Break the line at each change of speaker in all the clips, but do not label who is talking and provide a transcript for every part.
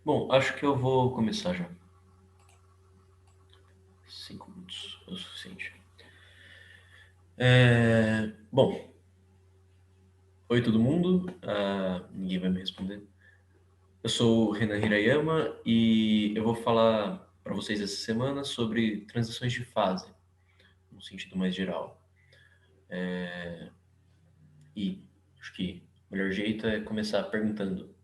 Bom, acho que eu vou começar já. 5 minutos é o suficiente. Bom, oi todo mundo. Ninguém vai me responder. Eu sou o Renan Hirayama e eu vou falar para vocês essa semana sobre transições de fase, no sentido mais geral. E acho que o melhor jeito é começar perguntando: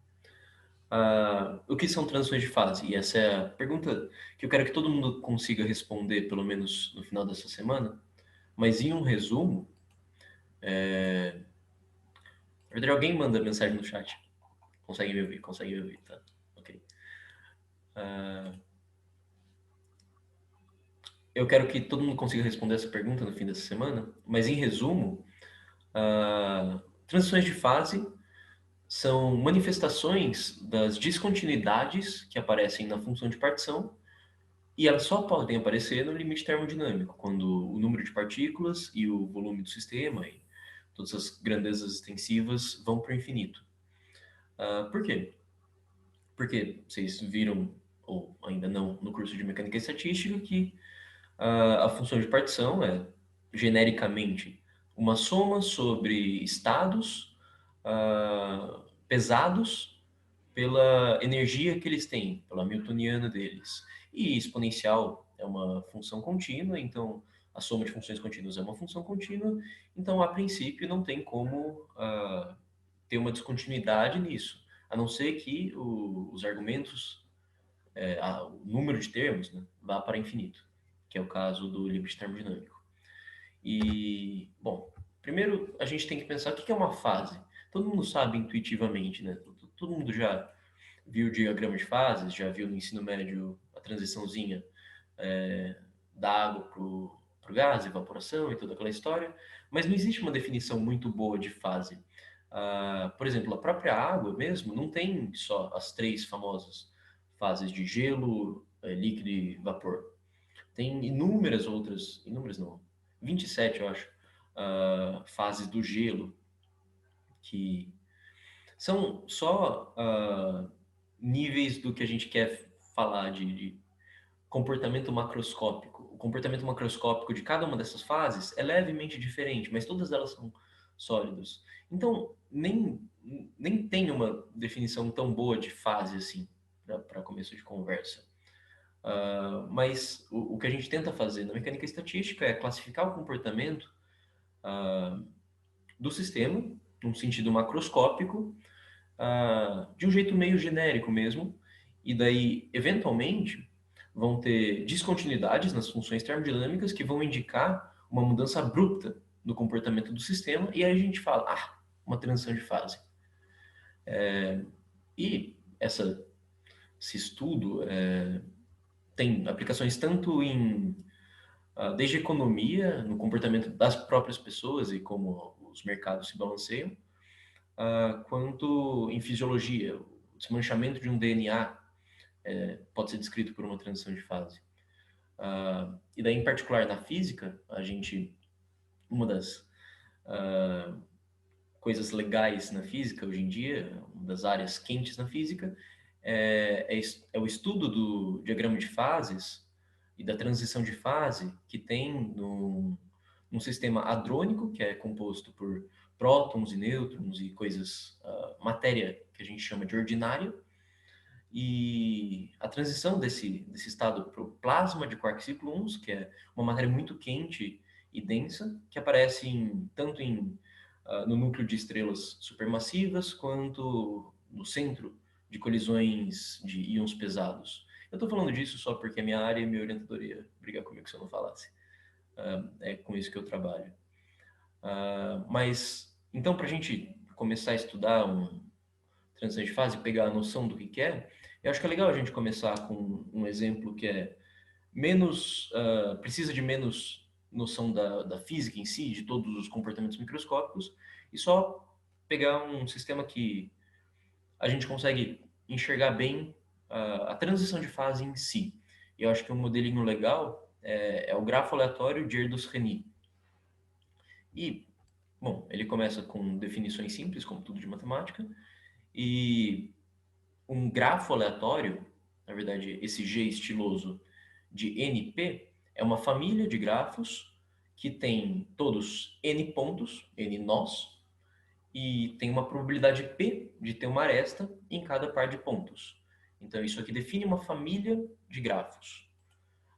o que são transições de fase? E essa é a pergunta que eu quero que todo mundo consiga responder, pelo menos no final dessa semana. Mas em um resumo, na verdade, alguém manda mensagem no chat. Consegue me ouvir? Consegue me ouvir, tá? Ok. Eu quero que todo mundo consiga responder essa pergunta no fim dessa semana, mas em resumo, transições de fase são manifestações das descontinuidades que aparecem na função de partição e elas só podem aparecer no limite termodinâmico, quando o número de partículas e o volume do sistema e todas as grandezas extensivas vão para o infinito. Por quê? Porque vocês viram, ou ainda não, no curso de mecânica e estatística, que a função de partição é, genericamente, uma soma sobre estados pesados pela energia que eles têm, pela newtoniana deles. E exponencial é uma função contínua, então a soma de funções contínuas é uma função contínua, então a princípio não tem como ter uma descontinuidade nisso, a não ser que os argumentos, o número de termos, né, vá para infinito, que é o caso do limite termodinâmico. E, bom, primeiro a gente tem que pensar o que é uma fase. Todo mundo sabe intuitivamente, né? Todo mundo já viu o diagrama de fases, já viu no ensino médio a transiçãozinha da água para o gás, evaporação e toda aquela história, mas não existe uma definição muito boa de fase. Por exemplo, a própria água mesmo não tem só as três famosas fases de gelo, líquido e vapor. Tem inúmeras outras, inúmeras não, 27 eu acho, fases do gelo, que são só níveis do que a gente quer falar de comportamento macroscópico. O comportamento macroscópico de cada uma dessas fases é levemente diferente, mas todas elas são sólidos. Então, nem tem uma definição tão boa de fase assim, para começo de conversa. Mas o que a gente tenta fazer na mecânica estatística é classificar o comportamento do sistema, num sentido macroscópico, de um jeito meio genérico mesmo, e daí, eventualmente, vão ter descontinuidades nas funções termodinâmicas que vão indicar uma mudança abrupta no comportamento do sistema, e aí a gente fala, uma transição de fase. E esse estudo tem aplicações tanto desde economia, no comportamento das próprias pessoas e como os mercados se balanceiam, quanto em fisiologia. O desmanchamento de um DNA pode ser descrito por uma transição de fase. E daí, em particular, na física, uma das coisas legais na física hoje em dia, uma das áreas quentes na física, é o estudo do diagrama de fases e da transição de fase que tem num sistema hadrônico, que é composto por prótons e nêutrons e coisas, matéria que a gente chama de ordinária, e a transição desse estado para o plasma de quark-ciclo-uns, que é uma matéria muito quente e densa, que aparece tanto no núcleo de estrelas supermassivas, quanto no centro de colisões de íons pesados. Eu estou falando disso só porque a minha área e minha orientadora ia brigar comigo se eu não falasse. É com isso que eu trabalho. Mas, então, para a gente começar a estudar transição de fase, pegar a noção do que é, eu acho que é legal a gente começar com um exemplo que é precisa de menos noção da física em si, de todos os comportamentos microscópicos, e só pegar um sistema que a gente consegue enxergar bem a transição de fase em si. E eu acho que um modelinho legal é o grafo aleatório de Erdős-Rényi. E, bom, ele começa com definições simples, como tudo de matemática, e um grafo aleatório, na verdade, esse G estiloso de NP, é uma família de grafos que tem todos N pontos, N nós, e tem uma probabilidade P de ter uma aresta em cada par de pontos. Então, isso aqui define uma família de grafos.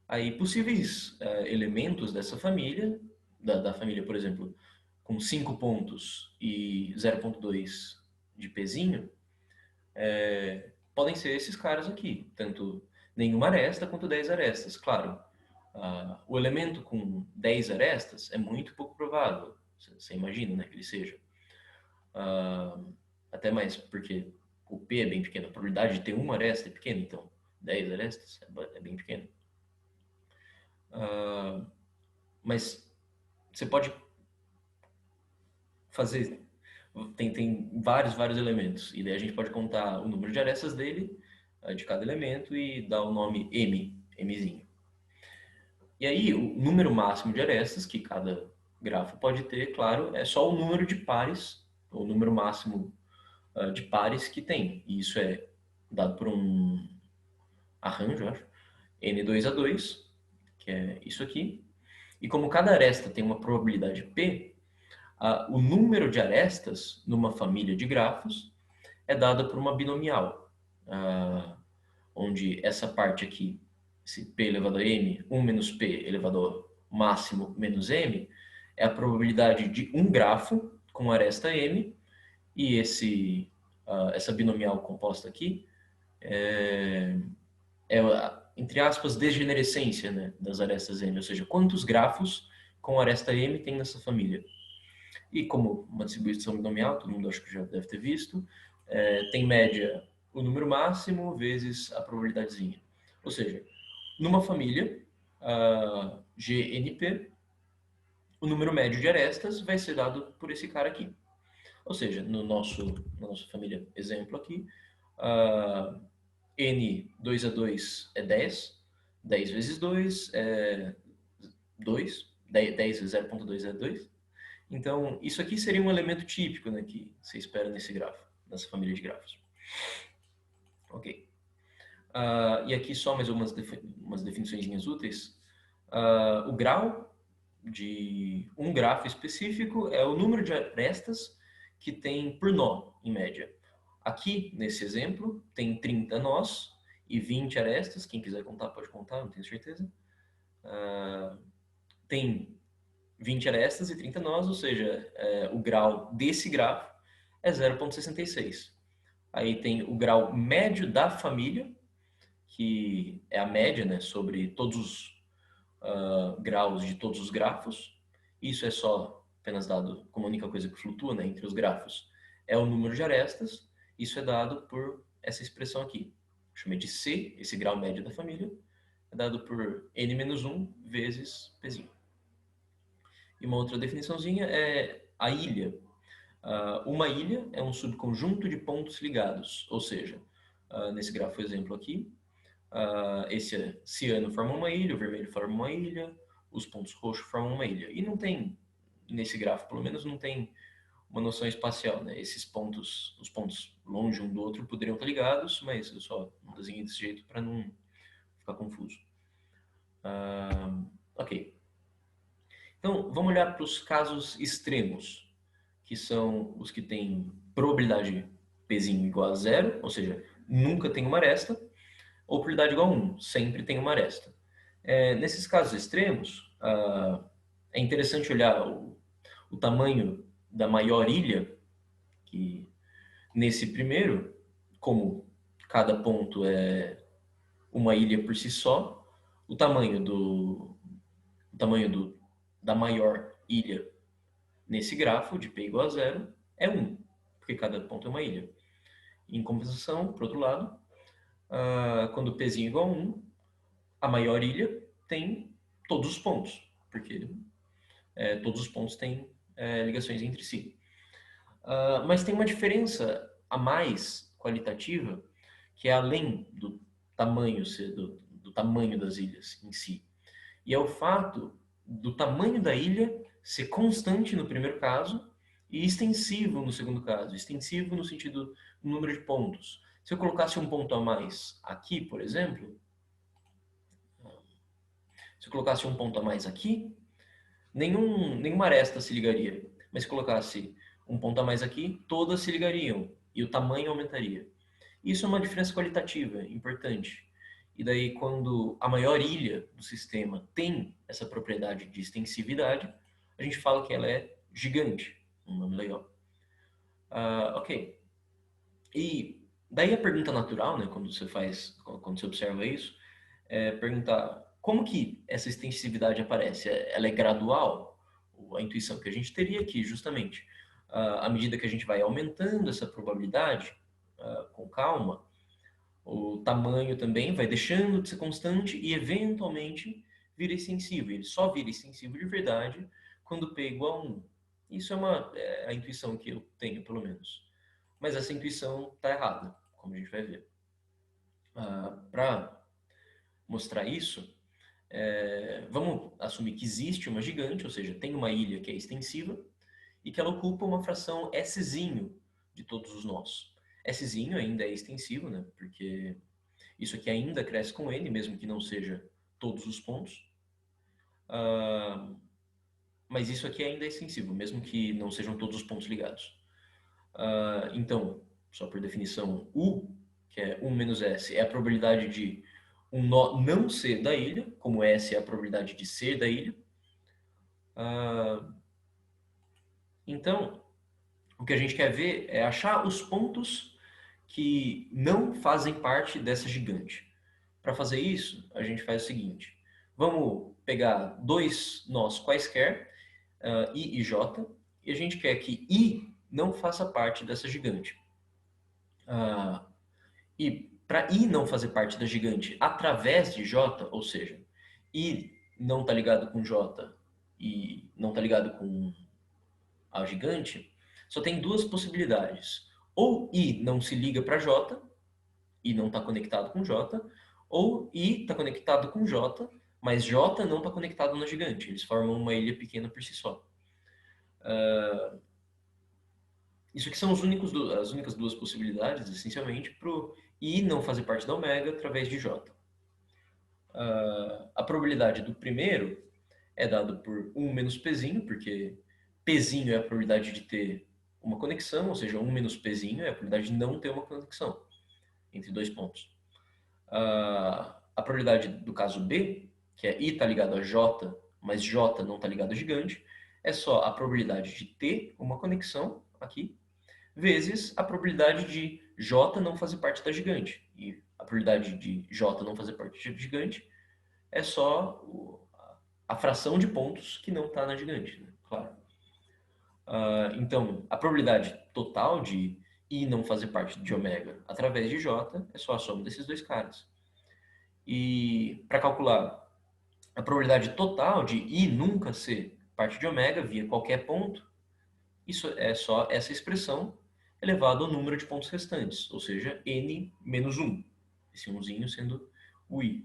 Aí, possíveis elementos dessa família, da família, por exemplo, com 5 pontos e 0,2 de Pzinho, podem ser esses caras aqui, tanto nenhuma aresta quanto 10 arestas. Claro, o elemento com 10 arestas é muito pouco provável, você imagina, né, que ele seja. Até mais porque o P é bem pequeno, a probabilidade de ter uma aresta é pequena, então 10 arestas é bem pequeno. Mas você pode fazer, tem vários elementos, e daí a gente pode contar o número de arestas dele, de cada elemento, e dar o nome Mzinho. E aí, o número máximo de arestas que cada grafo pode ter, claro, é só o número de pares, o número máximo de pares que tem. E isso é dado por um arranjo, eu acho, N2A2, que é isso aqui. E como cada aresta tem uma probabilidade P, o número de arestas numa família de grafos é dado por uma binomial, onde essa parte aqui, esse P elevado a M, 1 menos P elevado ao máximo menos M, é a probabilidade de um grafo com aresta M, e essa binomial composta aqui é entre aspas, degenerescência, né, das arestas M, ou seja, quantos grafos com aresta M tem nessa família. E como uma distribuição binomial, todo mundo acho que já deve ter visto, tem média o número máximo vezes a probabilidadezinha. Ou seja, numa família GNP, o número médio de arestas vai ser dado por esse cara aqui. Ou seja, na nossa família exemplo aqui, N2A2 é 10, 10 vezes 2 é 2, 10 vezes 0,2 é 2. Então, isso aqui seria um elemento típico, né, que você espera nesse grafo, nessa família de grafos. Ok. E aqui só mais umas definições úteis. O grau de um grafo específico é o número de arestas que tem por nó, em média. Aqui, nesse exemplo, tem 30 nós e 20 arestas. Quem quiser contar, pode contar, não tenho certeza. Tem 20 arestas e 30 nós, ou seja, o grau desse grafo é 0,66. Aí tem o grau médio da família, que é a média, né, sobre todos os graus de todos os grafos. Isso é só apenas dado como a única coisa que flutua, né, entre os grafos. É o número de arestas. Isso é dado por essa expressão aqui. Eu chamei de C, esse grau médio da família, é dado por N-1 vezes Pzinho. E uma outra definiçãozinha é a ilha. Uma ilha é um subconjunto de pontos ligados, ou seja, nesse grafo exemplo aqui, esse ciano forma uma ilha, o vermelho forma uma ilha, os pontos roxos formam uma ilha. E não tem, nesse gráfico pelo menos, não tem uma noção espacial, né? Esses pontos, os pontos longe um do outro poderiam estar ligados, mas eu só não desenhei desse jeito para não ficar confuso. Ok. Então, vamos olhar para os casos extremos, que são os que têm probabilidade Pzinho igual a zero, ou seja, nunca tem uma aresta, ou probabilidade igual a 1, sempre tem uma aresta. Nesses casos extremos, é interessante olhar o tamanho da maior ilha, que nesse primeiro, como cada ponto é uma ilha por si só, o tamanho da maior ilha nesse grafo de P igual a 0 é 1, porque cada ponto é uma ilha. Em compensação, por outro lado, quando Pzinho é igual a 1, a maior ilha tem todos os pontos, porque todos os pontos têm ligações entre si. Mas tem uma diferença a mais qualitativa, que é além do tamanho, do tamanho das ilhas em si. E é o fato do tamanho da ilha ser constante no primeiro caso e extensivo no segundo caso. Extensivo no sentido do número de pontos. Se eu colocasse um ponto a mais aqui, por exemplo, se eu colocasse um ponto a mais aqui, nenhuma aresta se ligaria. Mas se colocasse um ponto a mais aqui, todas se ligariam e o tamanho aumentaria. Isso é uma diferença qualitativa importante. E daí, quando a maior ilha do sistema tem essa propriedade de extensividade, a gente fala que ela é gigante. Um nome legal. Ok. E daí a pergunta natural, né, quando você observa isso, é perguntar como que essa extensividade aparece? Ela é gradual? A intuição que a gente teria aqui, justamente, à medida que a gente vai aumentando essa probabilidade, com calma, o tamanho também vai deixando de ser constante e, eventualmente, vira extensível. Ele só vira extensível de verdade quando P é igual a 1. Isso é a intuição que eu tenho, pelo menos. Mas essa intuição está errada, como a gente vai ver. Para mostrar isso, vamos assumir que existe uma gigante, ou seja, tem uma ilha que é extensiva e que ela ocupa uma fração Szinho de todos os nós. Szinho ainda é extensivo, né? Porque isso aqui ainda cresce com N, mesmo que não seja todos os pontos. Mas isso aqui ainda é extensivo, mesmo que não sejam todos os pontos ligados. Então, só por definição, U, que é 1 menos S, é a probabilidade de um nó não ser da ilha, como S é a probabilidade de ser da ilha. Então, o que a gente quer ver é achar os pontos que não fazem parte dessa gigante. Para fazer isso, a gente faz o seguinte. Vamos pegar dois nós quaisquer, I e J, e a gente quer que I não faça parte dessa gigante. E para I não fazer parte da gigante através de J, ou seja, I não está ligado com J e não está ligado com a gigante, só tem duas possibilidades. Ou I não se liga para J, I não está conectado com J, ou I está conectado com J, mas J não está conectado na gigante. Eles formam uma ilha pequena por si só. Isso aqui são as únicas duas possibilidades, essencialmente, para o I não fazer parte da ômega através de J. A probabilidade do primeiro é dada por 1 menos Pzinho, porque Pzinho é a probabilidade de ter uma conexão, ou seja, 1 menos Pzinho é a probabilidade de não ter uma conexão entre dois pontos. A probabilidade do caso B, que é I está ligado a J, mas J não está ligado a gigante, é só a probabilidade de ter uma conexão aqui, vezes a probabilidade de J não fazer parte da gigante. E a probabilidade de J não fazer parte da gigante é só a fração de pontos que não está na gigante, né? Claro. Então, a probabilidade total de I não fazer parte de ômega através de J é só a soma desses dois caras. E para calcular a probabilidade total de I nunca ser parte de ômega via qualquer ponto, isso é só essa expressão elevado ao número de pontos restantes, ou seja, n menos 1. Esse 1zinho sendo o I.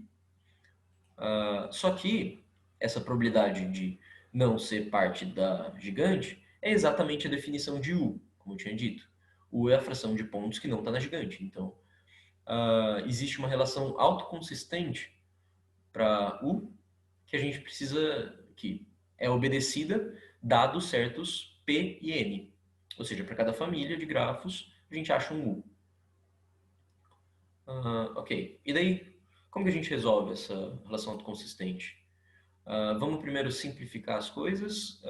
Só que essa probabilidade de não ser parte da gigante é exatamente a definição de U, como eu tinha dito. U é a fração de pontos que não está na gigante. Então, existe uma relação autoconsistente para U que a gente precisa, que é obedecida dados certos P e N. Ou seja, para cada família de grafos, a gente acha um U. Ok. E daí, como que a gente resolve essa relação autoconsistente? Vamos primeiro simplificar as coisas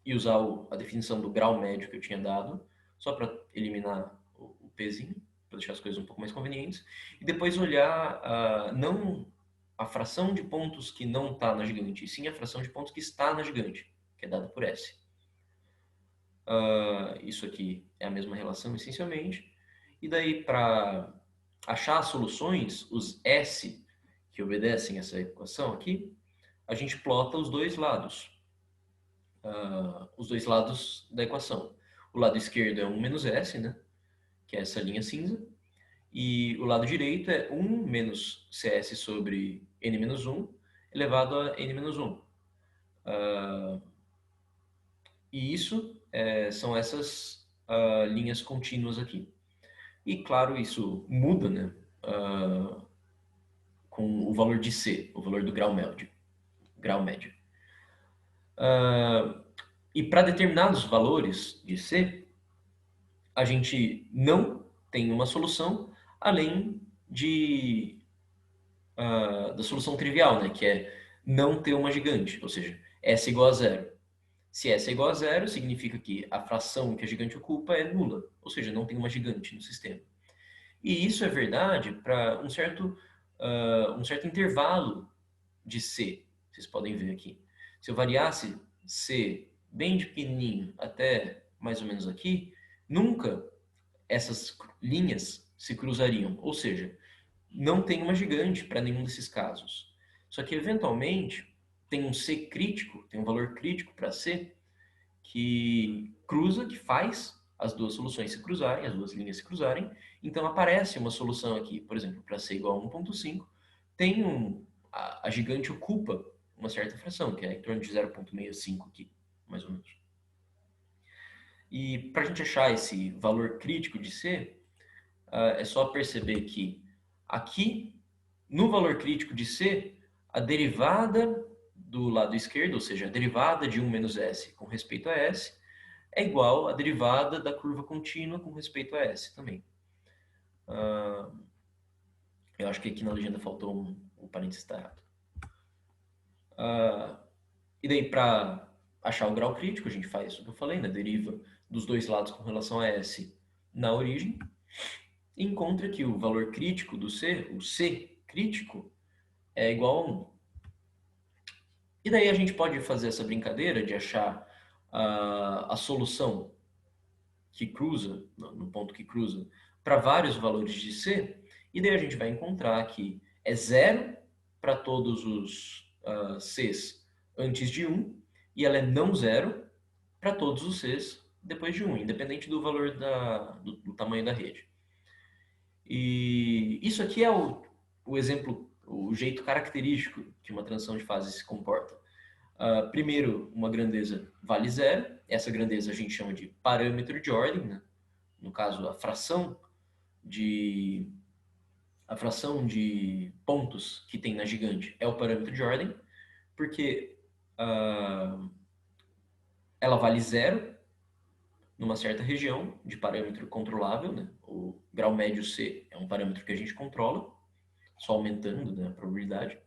e usar a definição do grau médio que eu tinha dado, só para eliminar o Pzinho, para deixar as coisas um pouco mais convenientes. E depois olhar não a fração de pontos que não está na gigante, e sim a fração de pontos que está na gigante, que é dada por S. Isso aqui é a mesma relação, essencialmente. E daí, para achar as soluções, os S que obedecem essa equação aqui, a gente plota os dois lados. Os dois lados da equação. O lado esquerdo é 1 menos S, né? Que é essa linha cinza. E o lado direito é 1 menos CS sobre N menos 1 elevado a N menos 1. E isso são essas linhas contínuas aqui. E, claro, isso muda, né, com o valor de C, o valor do grau médio. Grau médio. E para determinados valores de C, a gente não tem uma solução além da solução trivial, né, que é não ter uma gigante, ou seja, S igual a zero. Se S é igual a zero, significa que a fração que a gigante ocupa é nula, ou seja, não tem uma gigante no sistema. E isso é verdade para um certo intervalo de C. Vocês podem ver aqui. Se eu variasse C bem de pequenininho até mais ou menos aqui, nunca essas linhas se cruzariam. Ou seja, não tem uma gigante para nenhum desses casos. Só que, eventualmente, tem um C crítico, tem um valor crítico para C, que cruza, que faz as duas soluções se cruzarem, as duas linhas se cruzarem. Então aparece uma solução aqui, por exemplo, para C igual a 1,5, tem a gigante ocupa uma certa fração, que é em torno de 0,65 aqui, mais ou menos. E para a gente achar esse valor crítico de C, é só perceber que aqui, no valor crítico de C, a derivada do lado esquerdo, ou seja, a derivada de 1 menos S com respeito a S, é igual à derivada da curva contínua com respeito a S também. Eu acho que aqui na legenda faltou um parênteses tá errado. E daí, para achar o grau crítico, a gente faz o que eu falei, né? Deriva dos dois lados com relação a S na origem. E encontra que o valor crítico do C, o C crítico, é igual a 1. E daí a gente pode fazer essa brincadeira de achar a solução que cruza, no ponto que cruza, para vários valores de C, e daí a gente vai encontrar que é zero para todos os Cs antes de 1, e ela é não zero para todos os Cs depois de 1, independente do valor do tamanho da rede. E isso aqui é o exemplo, o jeito característico que uma transição de fase se comporta. Primeiro, uma grandeza vale zero. Essa grandeza a gente chama de parâmetro de ordem, né? No caso, a fração de pontos que tem na gigante é o parâmetro de ordem, porque ela vale zero numa certa região de parâmetro controlável, né? O grau médio C é um parâmetro que a gente controla, só aumentando, né, a probabilidade.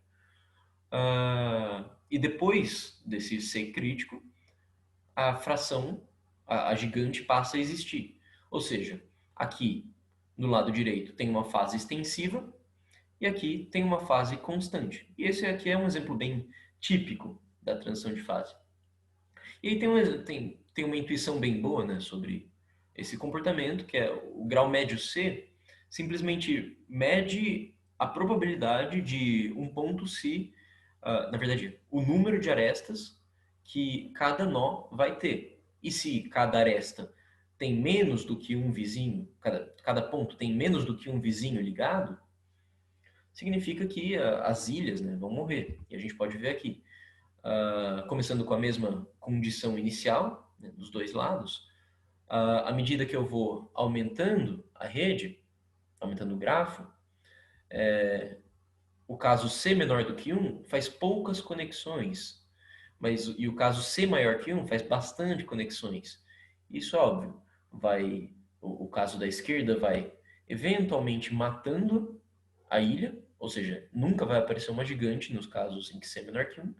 E depois desse C crítico, a fração, a gigante passa a existir. Ou seja, aqui no lado direito tem uma fase extensiva e aqui tem uma fase constante. E esse aqui é um exemplo bem típico da transição de fase. E aí tem uma intuição bem boa, né, sobre esse comportamento, que é o grau médio C simplesmente mede a probabilidade de um ponto se, na verdade, o número de arestas que cada nó vai ter. E se cada aresta tem menos do que um vizinho, cada ponto tem menos do que um vizinho ligado, significa que as ilhas, né, vão morrer. E a gente pode ver aqui, começando com a mesma condição inicial, né, dos dois lados, à medida que eu vou aumentando a rede, aumentando o grafo, o caso C menor do que 1 faz poucas conexões, e o caso C maior que 1 faz bastante conexões. Isso é óbvio. O caso da esquerda vai eventualmente matando a ilha, ou seja, nunca vai aparecer uma gigante nos casos em que C é menor que 1,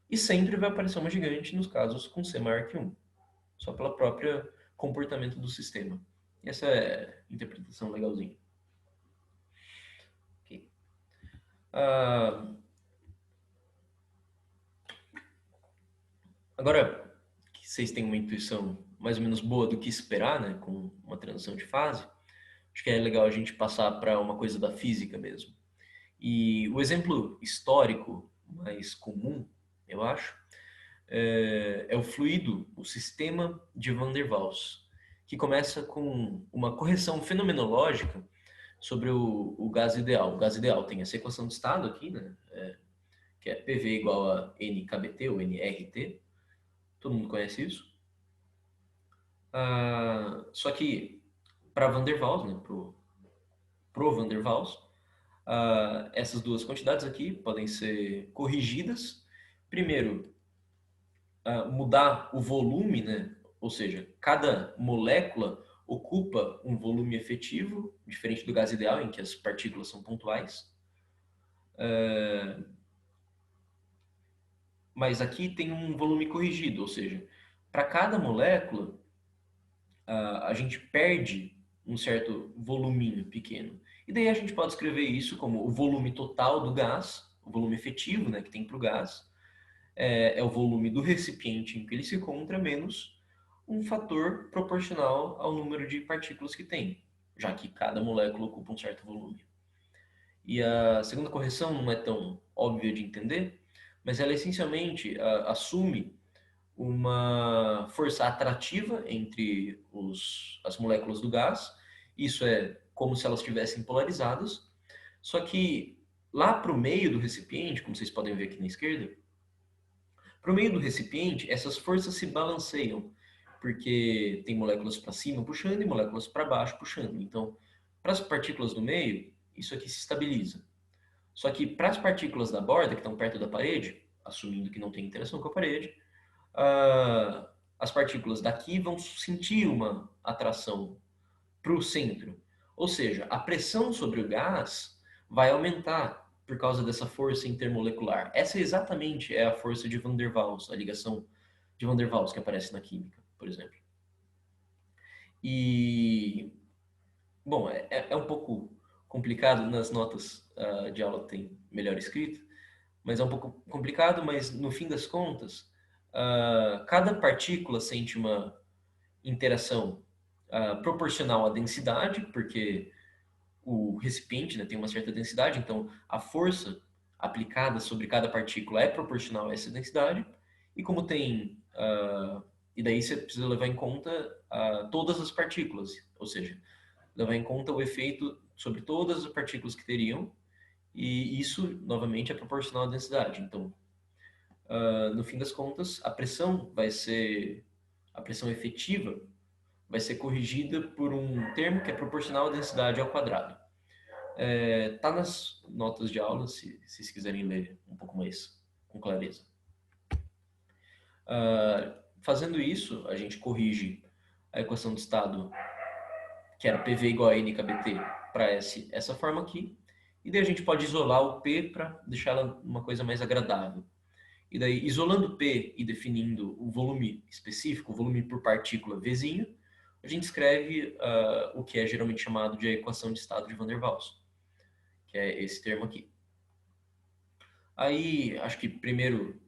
e sempre vai aparecer uma gigante nos casos com C maior que 1, só pela própria comportamento do sistema. Essa é a interpretação legalzinha. Okay. Agora que vocês têm uma intuição mais ou menos boa do que esperar, né, com uma transição de fase, acho que é legal a gente passar para uma coisa da física mesmo. E o exemplo histórico mais comum, eu acho, é o fluido, o sistema de Van der Waals, que começa com uma correção fenomenológica sobre o gás ideal. O gás ideal tem essa equação de estado aqui, né? Que é PV igual a NKBT ou NRT. Todo mundo conhece isso. Só que para Van der Waals, né, pro Van der Waals, essas duas quantidades aqui podem ser corrigidas. Primeiro, mudar o volume, né? Ou seja, cada molécula ocupa um volume efetivo, diferente do gás ideal, em que as partículas são pontuais. Mas aqui tem um volume corrigido, ou seja, para cada molécula, a gente perde um certo voluminho pequeno. E daí a gente pode escrever isso como o volume total do gás, o volume efetivo, né, que tem para o gás, é o volume do recipiente em que ele se encontra menos um fator proporcional ao número de partículas que tem, já que cada molécula ocupa um certo volume. E a segunda correção não é tão óbvia de entender, mas ela essencialmente assume uma força atrativa entre as moléculas do gás. Isso é como se elas estivessem polarizadas. Só que lá para o meio do recipiente, como vocês podem ver aqui na esquerda, para o meio do recipiente, essas forças se balanceiam, porque tem moléculas para cima puxando e moléculas para baixo puxando. Então, para as partículas do meio, isso aqui se estabiliza. Só que para as partículas da borda, que estão perto da parede, assumindo que não tem interação com a parede, as partículas daqui vão sentir uma atração para o centro. Ou seja, a pressão sobre o gás vai aumentar por causa dessa força intermolecular. Essa exatamente é a força de Van der Waals, a ligação de Van der Waals que aparece na química, por exemplo. E, bom, é um pouco complicado nas notas de aula tem melhor escrito, mas é um pouco complicado, mas no fim das contas, cada partícula sente uma interação proporcional à densidade, porque o recipiente, né, tem uma certa densidade, então a força aplicada sobre cada partícula é proporcional a essa densidade, e como tem. E daí você precisa levar em conta todas as partículas, ou seja, levar em conta o efeito sobre todas as partículas que teriam, e isso, novamente, é proporcional à densidade. Então, no fim das contas, a pressão vai ser. A pressão efetiva vai ser corrigida por um termo que é proporcional à densidade ao quadrado. Tá nas notas de aula, se vocês quiserem ler um pouco mais com clareza. Fazendo isso, a gente corrige a equação de estado, que era PV igual a NKBT, para essa forma aqui. E daí a gente pode isolar o P para deixar ela uma coisa mais agradável. E daí, isolando P e definindo o volume específico, o volume por partícula Vzinho, a gente escreve o que é geralmente chamado de equação de estado de Van der Waals, que é esse termo aqui. Aí, acho que primeiro,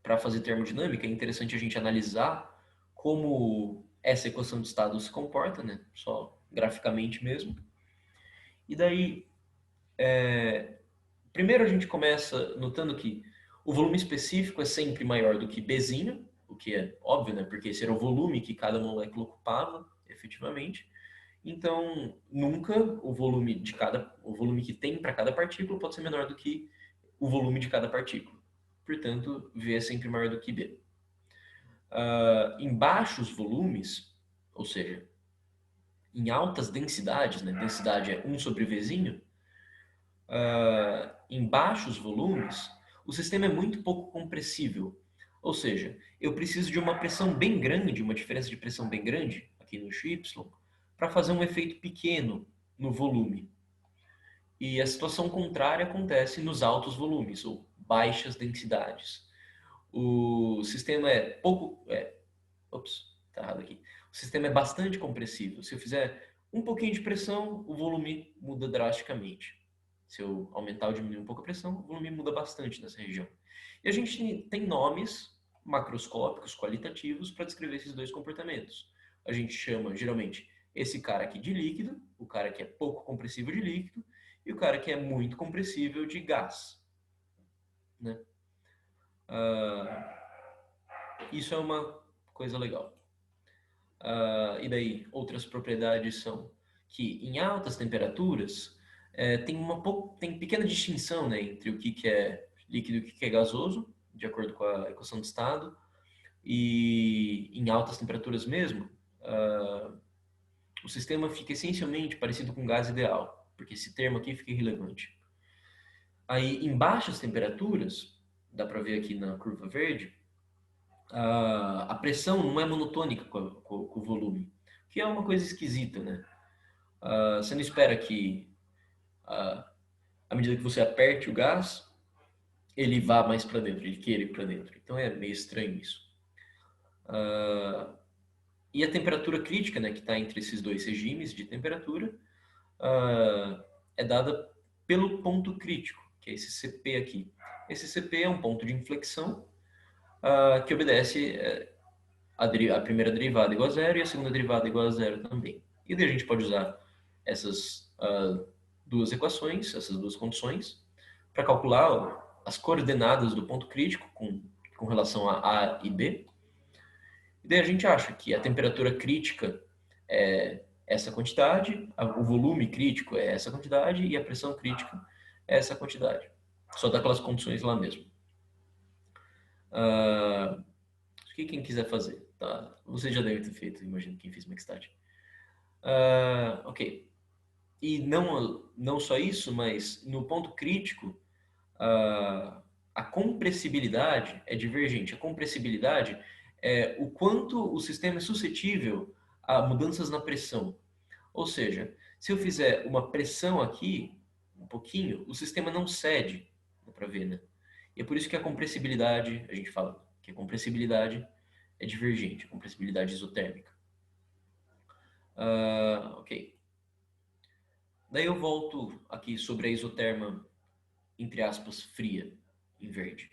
para fazer termodinâmica, é interessante a gente analisar como essa equação de estado se comporta, né? Só graficamente mesmo. E daí, primeiro a gente começa notando que o volume específico é sempre maior do que Bzinho, o que é óbvio, né? Porque esse era o volume que cada molécula ocupava, efetivamente. Então, nunca o volume que tem para cada partícula pode ser menor do que o volume de cada partícula. Portanto, V é sempre maior do que B. Em baixos volumes, ou seja, em altas densidades, né? Densidade é 1 sobre Vzinho, em baixos volumes, o sistema é muito pouco compressível. Ou seja, eu preciso de uma pressão bem grande, uma diferença de pressão bem grande, aqui no eixo Y, para fazer um efeito pequeno no volume. E a situação contrária acontece nos altos volumes, ou baixas densidades. O sistema tá errado aqui. O sistema é bastante compressível. Se eu fizer um pouquinho de pressão, o volume muda drasticamente. Se eu aumentar ou diminuir um pouco a pressão, o volume muda bastante nessa região. E a gente tem nomes macroscópicos, qualitativos, para descrever esses dois comportamentos. A gente chama, geralmente, esse cara aqui de líquido, o cara que é pouco compressível de líquido, e o cara que é muito compressível de gás. Né? Isso é uma coisa legal. E daí, outras propriedades são que em altas temperaturas tem pequena distinção, né, entre o que é líquido e o que é gasoso, de acordo com a equação de estado, e em altas temperaturas mesmo, o sistema fica essencialmente parecido com gás ideal, porque esse termo aqui fica irrelevante. Aí, em baixas temperaturas, dá para ver aqui na curva verde, a pressão não é monotônica com o volume, que é uma coisa esquisita, né? Você não espera que, à medida que você aperte o gás, ele vá mais para dentro, ele queira ir para dentro. Então é meio estranho isso. E a temperatura crítica, né, que está entre esses dois regimes de temperatura, é dada pelo ponto crítico, que é esse CP aqui. Esse CP é um ponto de inflexão que obedece a primeira derivada igual a zero e a segunda derivada igual a zero também. E daí a gente pode usar essas duas equações, essas duas condições, para calcular as coordenadas do ponto crítico com relação a A e B. E daí a gente acha que a temperatura crítica é essa quantidade, o volume crítico é essa quantidade e a pressão crítica é essa quantidade. Só daquelas condições lá mesmo. O que quem quiser fazer, tá? Você já deve ter feito, imagino, quem fez Mixstat. Ok. E não só isso, mas no ponto crítico, a compressibilidade é divergente. A compressibilidade é o quanto o sistema é suscetível a mudanças na pressão. Ou seja, se eu fizer uma pressão aqui, um pouquinho, o sistema não cede, dá para ver, né? E é por isso que a compressibilidade, a gente fala que a compressibilidade é divergente, a compressibilidade isotérmica. Ok. Daí eu volto aqui sobre a isoterma, entre aspas, fria, em verde.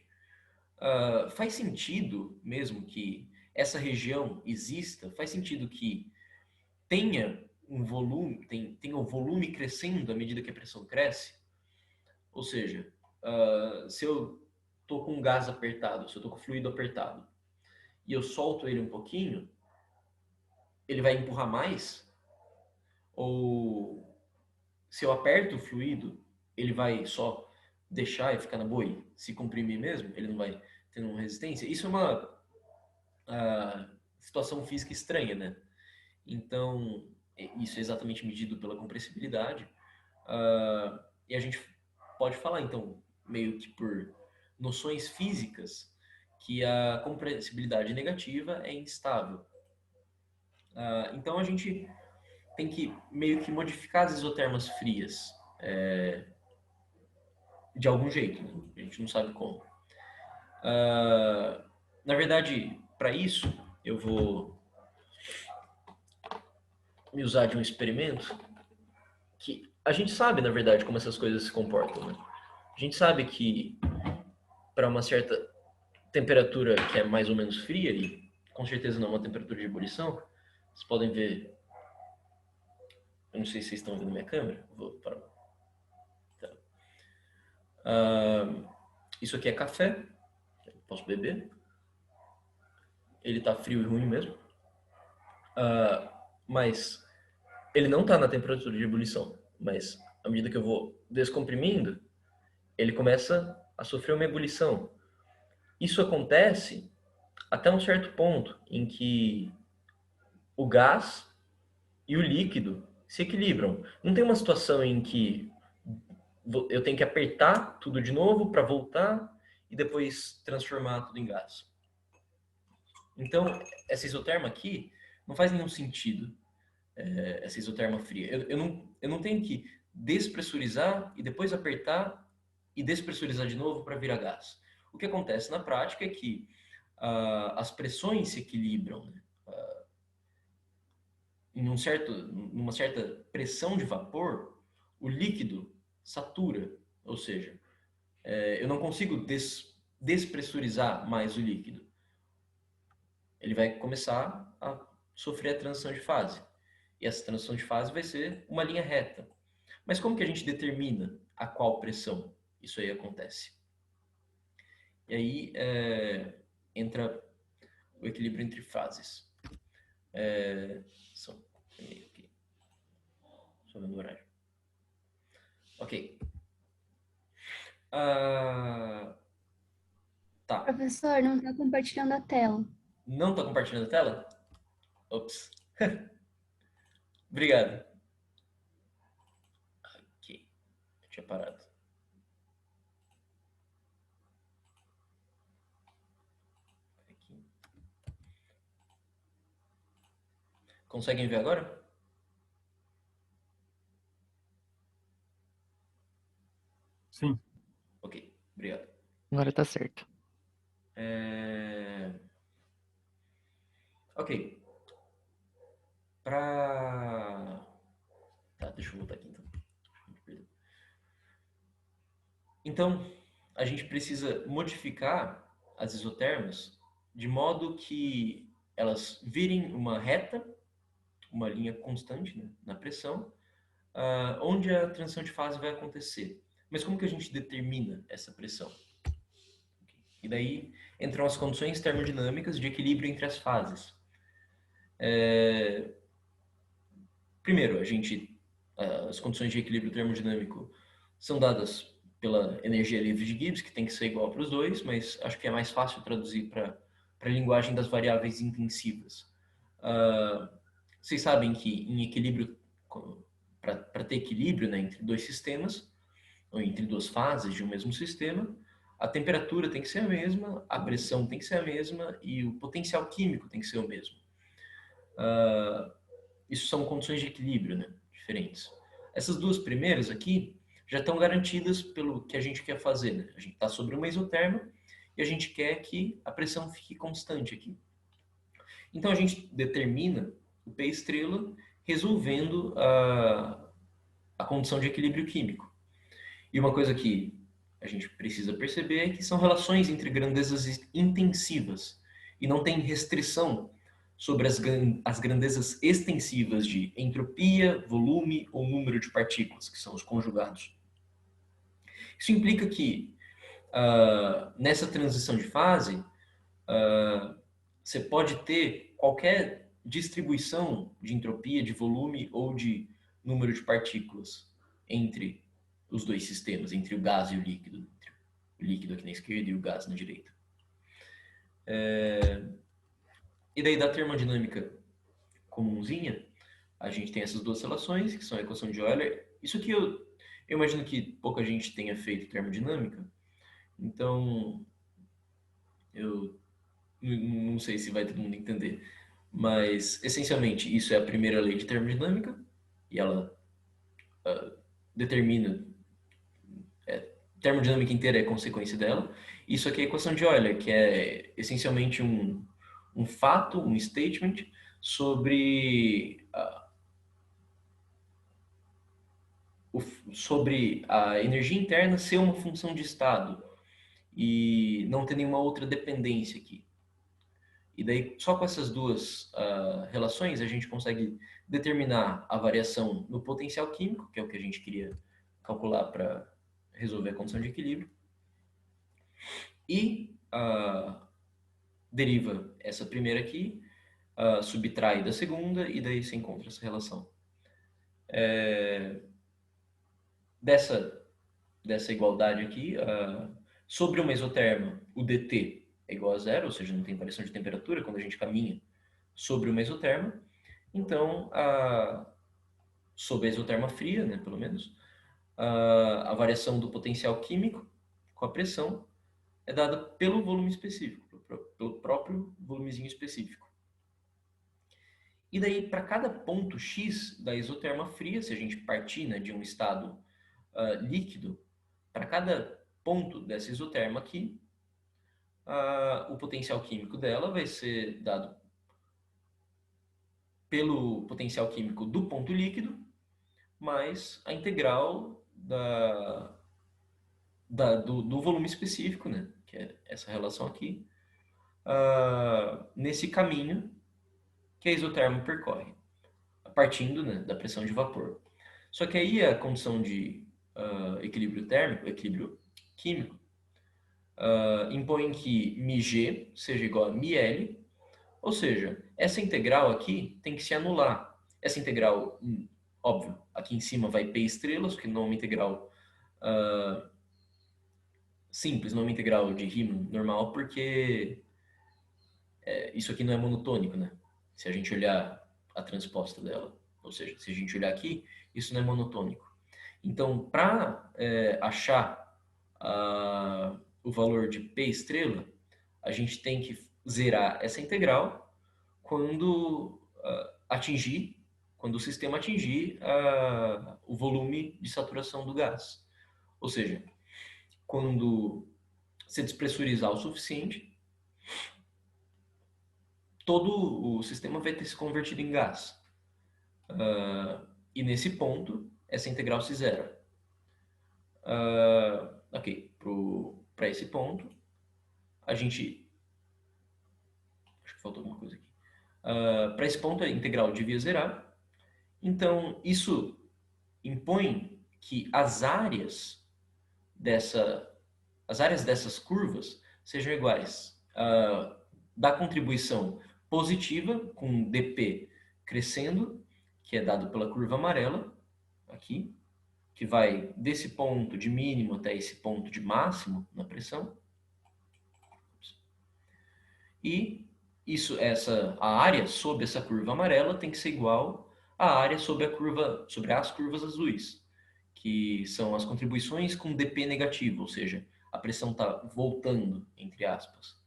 Faz sentido mesmo que essa região exista? Faz sentido que tenha um volume, tenha o volume crescendo à medida que a pressão cresce? Ou seja, se eu estou com um gás apertado, se eu estou com fluido apertado, e eu solto ele um pouquinho, ele vai empurrar mais? Ou se eu aperto o fluido, ele vai só deixar e ficar na boa e se comprimir mesmo? Ele não vai ter uma resistência? Isso é uma situação física estranha, né? Então, isso é exatamente medido pela compressibilidade. E a gente pode falar, então, meio que por noções físicas, que a compressibilidade negativa é instável. Então, a gente tem que meio que modificar as isotermas frias de algum jeito, né? A gente não sabe como. Na verdade, para isso, eu vou me usar de um experimento que a gente sabe, na verdade, como essas coisas se comportam, né? A gente sabe que para uma certa temperatura que é mais ou menos fria, e com certeza não é uma temperatura de ebulição, vocês podem ver, eu não sei se vocês estão vendo minha câmera, vou parar. Tá. Isso aqui é café, posso beber, ele está frio e ruim mesmo, mas ele não está na temperatura de ebulição, mas à medida que eu vou descomprimindo, ele começa a sofrer uma ebulição. Isso acontece até um certo ponto em que o gás e o líquido se equilibram. Não tem uma situação em que eu tenho que apertar tudo de novo para voltar e depois transformar tudo em gás. Então, essa isoterma aqui não faz nenhum sentido, essa isoterma fria. Eu não tenho que despressurizar e depois apertar e despressurizar de novo para virar gás. O que acontece na prática é que as pressões se equilibram, né? Numa certa pressão de vapor, o líquido satura, ou seja, eu não consigo despressurizar mais o líquido. Ele vai começar a sofrer a transição de fase. E essa transição de fase vai ser uma linha reta. Mas como que a gente determina a qual pressão isso aí acontece? E aí entra o equilíbrio entre fases. Só aqui. Só vendo o horário. Ok. Tá.
Professor, não está compartilhando a tela.
Não está compartilhando a tela? Ops. Obrigado. Ok, eu tinha parado. Aqui. Conseguem ver agora?
Sim.
Ok, obrigado.
Agora tá certo.
Ok. Para... Tá, deixa eu voltar aqui então. Então, a gente precisa modificar as isotermas de modo que elas virem uma reta, uma linha constante, né, na pressão, onde a transição de fase vai acontecer. Mas como que a gente determina essa pressão? E daí entram as condições termodinâmicas de equilíbrio entre as fases. Primeiro, as condições de equilíbrio termodinâmico são dadas pela energia livre de Gibbs, que tem que ser igual para os dois, mas acho que é mais fácil traduzir para a linguagem das variáveis intensivas. Vocês sabem que em equilíbrio, para ter equilíbrio, né, entre dois sistemas, ou entre duas fases de um mesmo sistema, a temperatura tem que ser a mesma, a pressão tem que ser a mesma e o potencial químico tem que ser o mesmo. Isso são condições de equilíbrio, né, diferentes. Essas duas primeiras aqui já estão garantidas pelo que a gente quer fazer. Né? A gente está sobre uma isoterma e a gente quer que a pressão fique constante aqui. Então a gente determina o P estrela resolvendo a condição de equilíbrio químico. E uma coisa que a gente precisa perceber é que são relações entre grandezas intensivas e não tem restrição sobre as grandezas extensivas de entropia, volume ou número de partículas, que são os conjugados. Isso implica que nessa transição de fase você pode ter qualquer distribuição de entropia, de volume ou de número de partículas entre os dois sistemas, entre o gás e o líquido. O líquido aqui na esquerda e o gás na direita. E daí da termodinâmica comunzinha, a gente tem essas duas relações, que são a equação de Euler. Isso aqui eu imagino que pouca gente tenha feito termodinâmica, então eu não sei se vai todo mundo entender. Mas, essencialmente, isso é a primeira lei de termodinâmica, e ela determina termodinâmica inteira é consequência dela. Isso aqui é a equação de Euler, que é essencialmente um fato, um statement sobre sobre a energia interna ser uma função de estado e não ter nenhuma outra dependência aqui. E daí, só com essas duas relações, a gente consegue determinar a variação no potencial químico, que é o que a gente queria calcular para resolver a condição de equilíbrio. E deriva essa primeira aqui, subtrai da segunda, e daí se encontra essa relação. Dessa igualdade aqui, sobre uma isoterma, o dt é igual a zero, ou seja, não tem variação de temperatura quando a gente caminha sobre uma isoterma. Então, sobre a isoterma fria, né, pelo menos, a variação do potencial químico com a pressão é dada pelo volume específico, pelo próprio volumezinho específico. E daí, para cada ponto X da isoterma fria, se a gente partir, né, de um estado líquido, para cada ponto dessa isoterma aqui, o potencial químico dela vai ser dado pelo potencial químico do ponto líquido, mais a integral do volume específico, né? Que é essa relação aqui, nesse caminho que a isoterma percorre, partindo, né, da pressão de vapor. Só que aí a condição de equilíbrio térmico, equilíbrio químico, impõe que μg seja igual a μl, ou seja, essa integral aqui tem que se anular. Essa integral, óbvio, aqui em cima vai p estrelas, porque não é uma integral simples, não é uma integral de Riemann normal, porque isso aqui não é monotônico, né? Se a gente olhar a transposta dela. Ou seja, se a gente olhar aqui, isso não é monotônico. Então, para achar o valor de P estrela, a gente tem que zerar essa integral quando quando o sistema atingir o volume de saturação do gás. Ou seja, quando se despressurizar o suficiente, todo o sistema vai ter se convertido em gás. E nesse ponto, essa integral se zera. Ok, para esse ponto, a gente... Acho que faltou alguma coisa aqui. Para esse ponto, a integral devia zerar. Então, isso impõe que as áreas dessas curvas sejam iguais. Da contribuição positiva, com dp crescendo, que é dado pela curva amarela, aqui, que vai desse ponto de mínimo até esse ponto de máximo na pressão. E a área sob essa curva amarela tem que ser igual à área sobre as curvas azuis, que são as contribuições com dp negativo, ou seja, a pressão está voltando, entre aspas.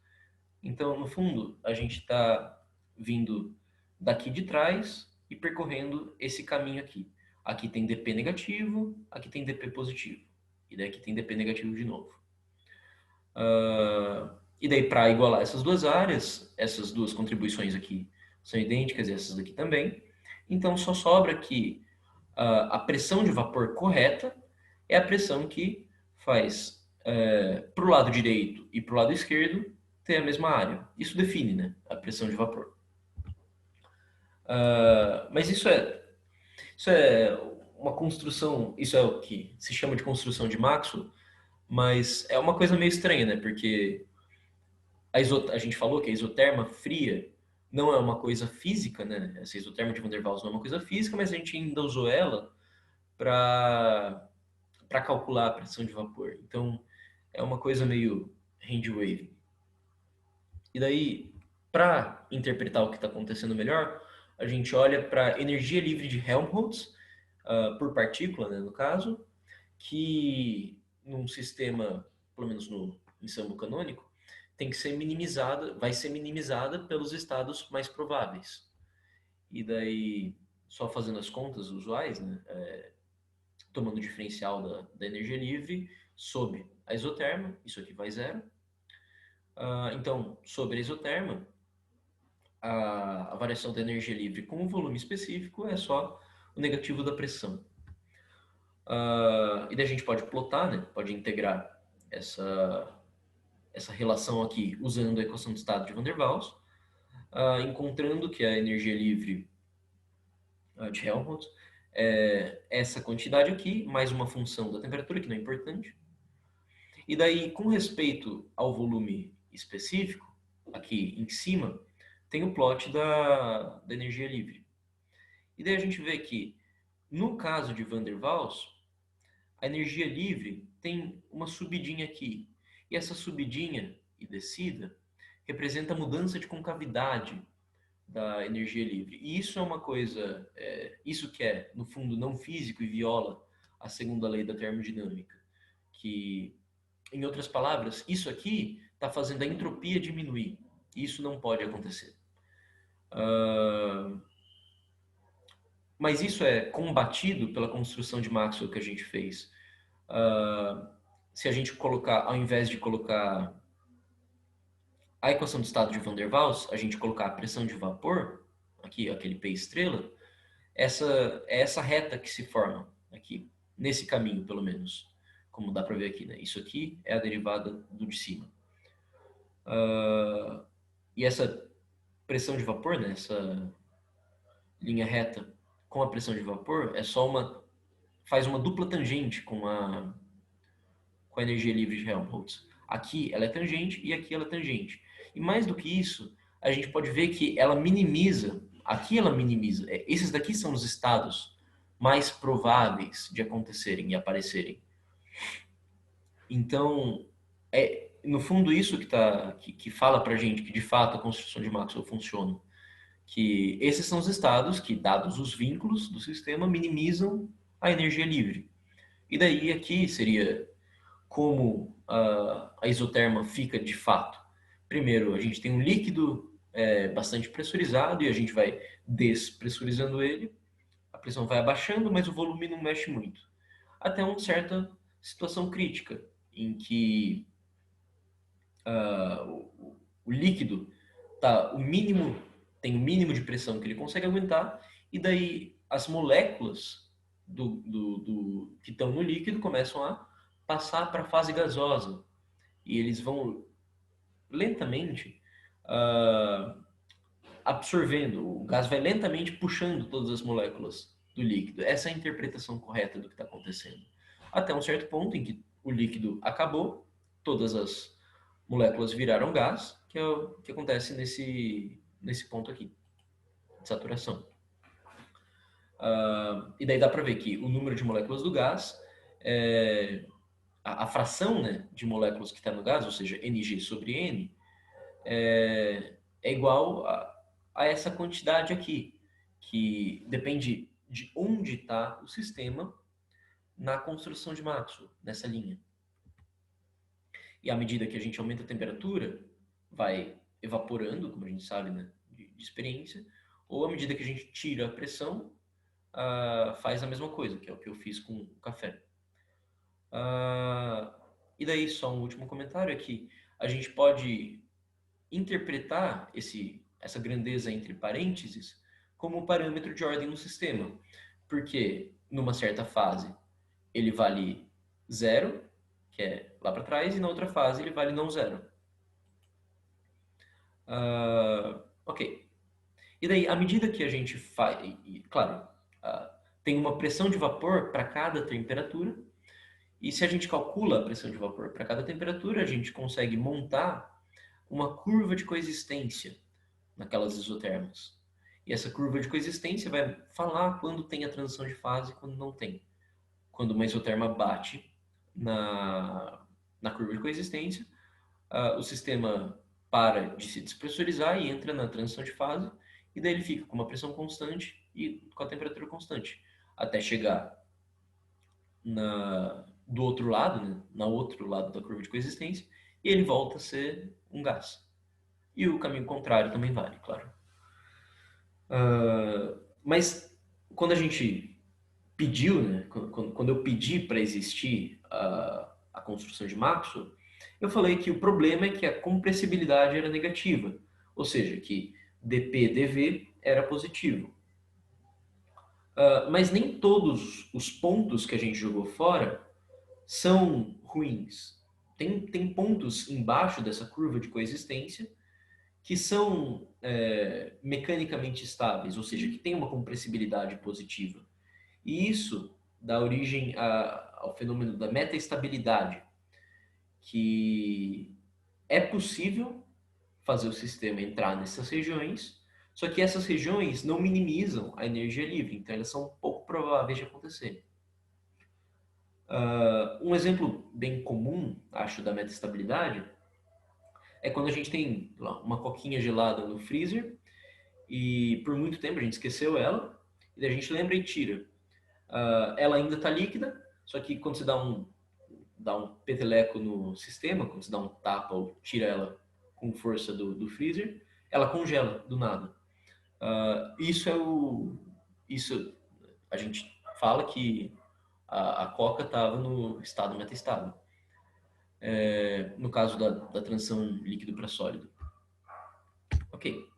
Então, no fundo, a gente está vindo daqui de trás e percorrendo esse caminho aqui. Aqui tem dp negativo, aqui tem dp positivo. E daqui tem dp negativo de novo. E daí, para igualar essas duas áreas, essas duas contribuições aqui são idênticas e essas daqui também. Então, só sobra que a pressão de vapor correta é a pressão que faz para o lado direito e para o lado esquerdo ter a mesma área. Isso define, né, a pressão de vapor. Mas isso é uma construção, isso é o que se chama de construção de Maxwell, mas é uma coisa meio estranha, né? Porque a gente falou que a isoterma fria não é uma coisa física, né? Essa isoterma de Van der Waals não é uma coisa física, mas a gente ainda usou ela para calcular a pressão de vapor. Então, é uma coisa meio hand-wave. E daí, para interpretar o que está acontecendo melhor, a gente olha para energia livre de Helmholtz, por partícula, né, no caso, que num sistema, pelo menos no ensemble canônico, tem que ser minimizada, vai ser minimizada pelos estados mais prováveis. E daí, só fazendo as contas usuais, né, tomando o diferencial da energia livre sobre a isoterma, isso aqui vai zero. Então, sobre a isoterma, a variação da energia livre com um volume específico é só o negativo da pressão. E daí a gente pode plotar, né? Pode integrar essa relação aqui usando a equação de estado de Van der Waals, encontrando que a energia livre de Helmholtz é essa quantidade aqui, mais uma função da temperatura, que não é importante. E daí, com respeito ao volume específico, aqui em cima, tem o plot da energia livre. E daí a gente vê que, no caso de Van der Waals, a energia livre tem uma subidinha aqui. E essa subidinha e descida representa a mudança de concavidade da energia livre. E isso é uma coisa, isso que é, no fundo, não físico e viola a segunda lei da termodinâmica. Que, em outras palavras, isso aqui está fazendo a entropia diminuir. Isso não pode acontecer. Mas isso é combatido pela construção de Maxwell que a gente fez. Se a gente colocar, ao invés de colocar a equação de estado de Van der Waals, a gente colocar a pressão de vapor, aqui, aquele P estrela, é essa reta que se forma aqui, nesse caminho, pelo menos. Como dá para ver aqui, né? Isso aqui é a derivada do de cima. E essa pressão de vapor, né? Essa linha reta com a pressão de vapor faz uma dupla tangente com a energia livre de Helmholtz. Aqui ela é tangente e aqui ela é tangente. E mais do que isso, a gente pode ver que ela minimiza, aqui ela minimiza, esses daqui são os estados mais prováveis de acontecerem e aparecerem. Então, no fundo isso que fala pra gente que de fato a construção de Maxwell funciona. Que esses são os estados que, dados os vínculos do sistema, minimizam a energia livre. E daí aqui seria como a isoterma fica de fato. Primeiro, a gente tem um líquido bastante pressurizado e a gente vai despressurizando ele. A pressão vai abaixando, mas o volume não mexe muito. Até uma certa situação crítica, em que o líquido tem o mínimo de pressão que ele consegue aguentar, e daí as moléculas que estão no líquido começam a passar para a fase gasosa. E eles vão lentamente absorvendo, o gás vai lentamente puxando todas as moléculas do líquido. Essa é a interpretação correta do que está acontecendo. Até um certo ponto em que o líquido acabou, todas as moléculas viraram gás, que é o que acontece nesse ponto aqui, de saturação. E daí dá para ver que o número de moléculas do gás, a fração, né, de moléculas que está no gás, ou seja, Ng sobre N, é igual a essa quantidade aqui, que depende de onde está o sistema na construção de Maxwell, nessa linha. E à medida que a gente aumenta a temperatura, vai evaporando, como a gente sabe, né, de experiência, ou à medida que a gente tira a pressão, faz a mesma coisa, que é o que eu fiz com o café. E daí, só um último comentário é que a gente pode interpretar essa grandeza entre parênteses como parâmetro de ordem no sistema, porque numa certa fase ele vale 0, que é lá para trás, e na outra fase ele vale não 0. Ok. E daí, à medida que a gente faz, claro, tem uma pressão de vapor para cada temperatura, e se a gente calcula a pressão de vapor para cada temperatura, a gente consegue montar uma curva de coexistência naquelas isotermas. E essa curva de coexistência vai falar quando tem a transição de fase e quando não tem. Quando uma isoterma bate na curva de coexistência, o sistema para de se despressurizar e entra na transição de fase, e daí ele fica com uma pressão constante e com a temperatura constante, até chegar do outro lado, né, no outro lado da curva de coexistência, e ele volta a ser um gás. E o caminho contrário também vale, claro. Mas quando a gente pediu, né, quando eu pedi para existir a construção de Maxwell, eu falei que o problema é que a compressibilidade era negativa, ou seja, que dP/dV era positivo. Mas nem todos os pontos que a gente jogou fora são ruins. Tem pontos embaixo dessa curva de coexistência que são mecanicamente estáveis, ou seja, que tem uma compressibilidade positiva. E isso dá origem ao fenômeno da metaestabilidade, que é possível fazer o sistema entrar nessas regiões, só que essas regiões não minimizam a energia livre, então elas são pouco prováveis de acontecer. Um exemplo bem comum, acho, da metaestabilidade é quando a gente tem lá, uma coquinha gelada no freezer e por muito tempo a gente esqueceu ela, e daí a gente lembra e tira. Ela ainda está líquida, só que quando você dá um peteleco no sistema, quando você dá um tapa ou tira ela com força do freezer, ela congela do nada. Isso a gente fala que a coca estava no estado metaestável. No caso da transição líquido para sólido. Ok.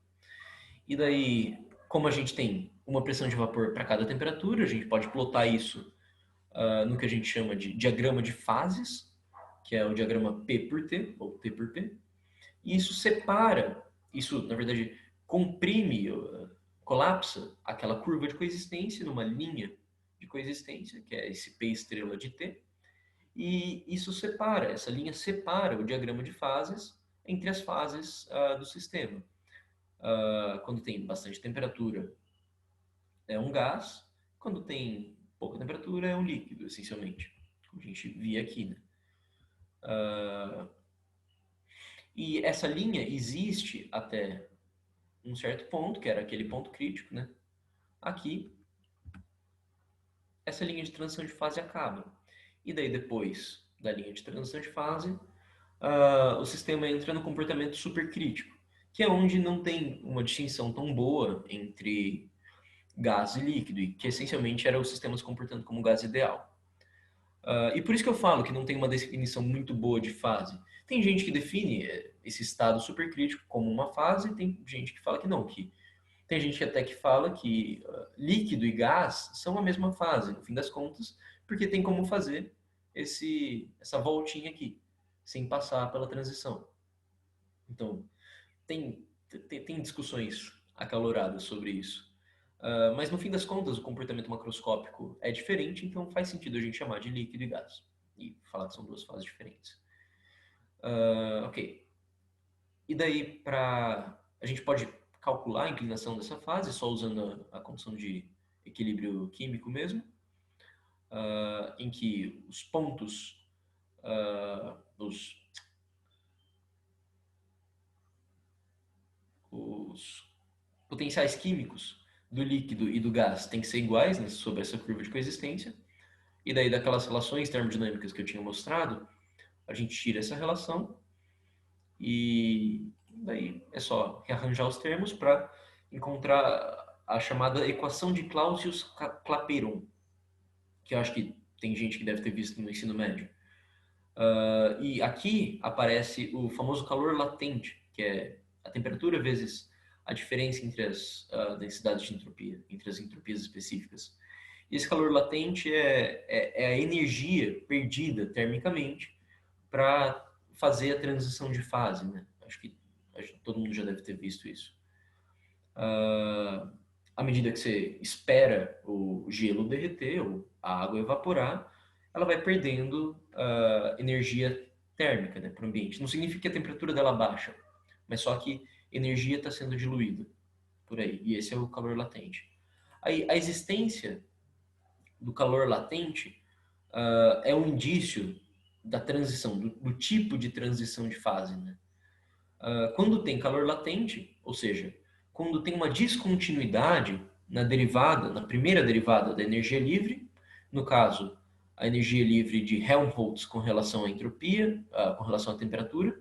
E daí, como a gente tem uma pressão de vapor para cada temperatura, a gente pode plotar isso no que a gente chama de diagrama de fases, que é o diagrama P por T, ou T por P. E isso, na verdade, comprime, colapsa aquela curva de coexistência numa linha de coexistência, que é esse P estrela de T. E essa linha separa o diagrama de fases entre as fases do sistema. Quando tem bastante temperatura, é um gás. Quando tem pouca temperatura, é um líquido, essencialmente. Como a gente via aqui, né? E essa linha existe até um certo ponto, que era aquele ponto crítico, né? Aqui, essa linha de transição de fase acaba. E daí, depois da linha de transição de fase, o sistema entra no comportamento supercrítico, que é onde não tem uma distinção tão boa entre gás e líquido, e que essencialmente era o sistema se comportando como gás ideal. E por isso que eu falo que não tem uma definição muito boa de fase. Tem gente que define esse estado supercrítico como uma fase, tem gente que fala que não, que tem gente que até que fala que líquido e gás são a mesma fase, no fim das contas, porque tem como fazer essa voltinha aqui, sem passar pela transição. Então, tem discussões acaloradas sobre isso. Mas no fim das contas, o comportamento macroscópico é diferente, então faz sentido a gente chamar de líquido e gás. E falar que são duas fases diferentes. Ok. E daí, a gente pode calcular a inclinação dessa fase só usando a condição de equilíbrio químico mesmo, em que os pontos, os potenciais químicos do líquido e do gás têm que ser iguais, né, sobre essa curva de coexistência. E daí, daquelas relações termodinâmicas que eu tinha mostrado, a gente tira essa relação e daí é só rearranjar os termos para encontrar a chamada equação de Clausius-Clapeyron, que eu acho que tem gente que deve ter visto no ensino médio. E aqui aparece o famoso calor latente, que é a temperatura vezes a diferença entre as densidades de entropia, entre as entropias específicas. E esse calor latente é a energia perdida termicamente para fazer a transição de fase, né? Acho que todo mundo já deve ter visto isso. À medida que você espera o gelo derreter ou a água evaporar, ela vai perdendo energia térmica, né, para o ambiente. Não significa que a temperatura dela baixa, mas só que energia está sendo diluída por aí. E esse é o calor latente. Aí, a existência do calor latente é um indício da transição, do tipo de transição de fase, né? Quando tem calor latente, ou seja, quando tem uma descontinuidade na derivada, na primeira derivada da energia livre, no caso, a energia livre de Helmholtz com relação à entropia, com relação à temperatura,